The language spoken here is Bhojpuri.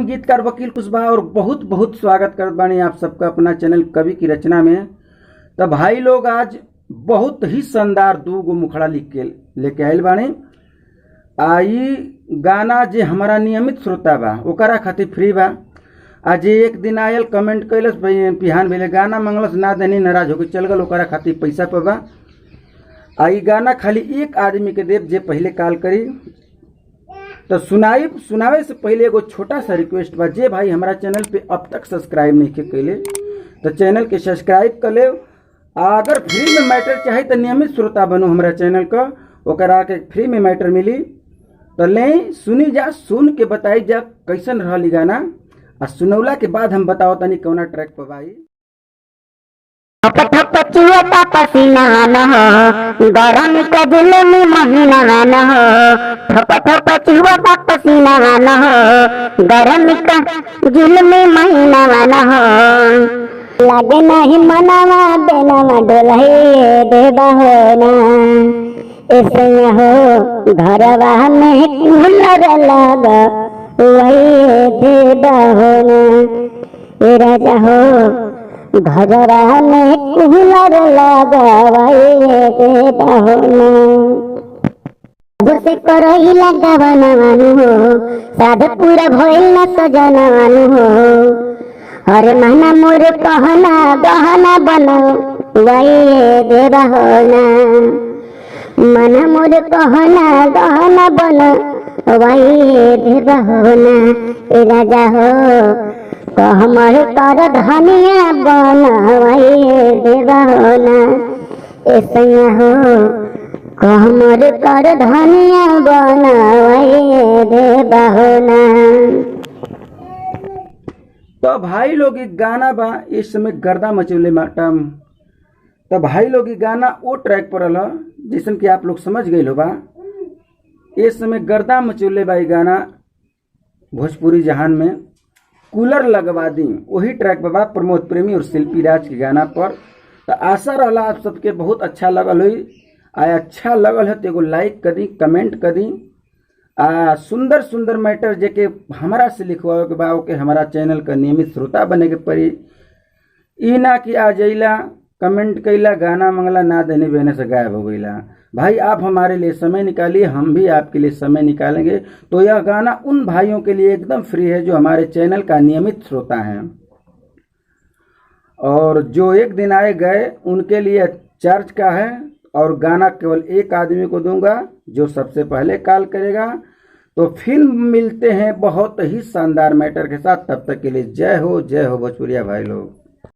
हम गीतकार वकील कुशवाहा और बहुत बहुत स्वागत करत बानी आप सबका अपना चैनल कवि की रचना में। तो भाई लोग आज बहुत ही शानदार दू गो मुखड़ा लिख के लेके आयल बानी। आई गाना जे हमारा नियमित श्रोता बा ओकरा खातिर फ्री बा। आज एक दिन आयल कमेंट कैलस पिहान भेले गाना मंगलस ना देनी नाराज होकर चल गल ओकरा खातिर पैसा पे बा। आई गाना खाली एक आदमी के देव जे पहले कॉल करी तो सुनावे से पहले एगो छोटा सा रिक्वेस्ट बा, जे भाई हमारा चैनल पे अब तक सब्सक्राइब नहीं कैले तो चैनल के सब्सक्राइब कर ले। अगर फ्री में मैटर चाहे तो नियमित श्रोता बनो हमारा चैनल का, ओकरा के फ्री में मैटर मिली तो ले सुनी जा, सुन के बताई जा कैसन रही गाना और सुनौला के बाद हम बताओ तनी कौना ट्रैक पर भाई। पचुआ पसीना न हो गरम के दिल में महीना न हो। पचुआ पसीना न हो गरम का दिल में महीना न हो। लगे नहीं मनावा देना डोलहे देवा हो ना ऐसे हो घरवा में कूलर लगा वही देवा हो ना राजा हो घरवा में कूलर लगावाए देता हो ना। से करही लगावनवानु हो साध पूरा भइल न सजनवानु हो। हर महीना मोर कहना गहना बनवाए देवा हो ना। मन मोर कहना गहना बनवाए देवा हो ना राजा हो। हमर कर धनिया बनवाए देवा हो ना ऐसा हो। हमर कर धनिया बनवाए देवा हो ना। तो भाई लोग एक गाना बा इस समय गर्दा मचौले माटम। तो भाई लोग ये गाना वो ट्रैक पर रहा जैसन कि आप लोग समझ गए हो बा। इस समय गर्दा मचौले बा ये गाना भोजपुरी जहान में कूलर लगवा दी वही ट्रैक पर बा प्रमोद प्रेमी और शिल्पी राज के गाना पर। तो आशा रहा आप सबके बहुत अच्छा लगल हुई। अच्छा लगल है तो एगो लाइक कर दी, कमेंट कर दी। सुंदर सुंदर मैटर जेके हमारा से लिखवा के बा के हमारा चैनल का नियमित श्रोता बने के पड़ी। ई ना कि आ जइला कमेंट कैला गाना मंगला ना देने बेने से गायब हो गईला। भाई आप हमारे लिए समय निकालिए, हम भी आपके लिए समय निकालेंगे। तो यह गाना उन भाइयों के लिए एकदम फ्री है जो हमारे चैनल का नियमित श्रोता हैं और जो एक दिन आए गए उनके लिए चार्ज का है। और गाना केवल एक आदमी को दूंगा जो सबसे पहले कॉल करेगा। तो फिर मिलते हैं बहुत ही शानदार मैटर के साथ। तब तक के लिए जय हो भोजपुरिया भाई लोग।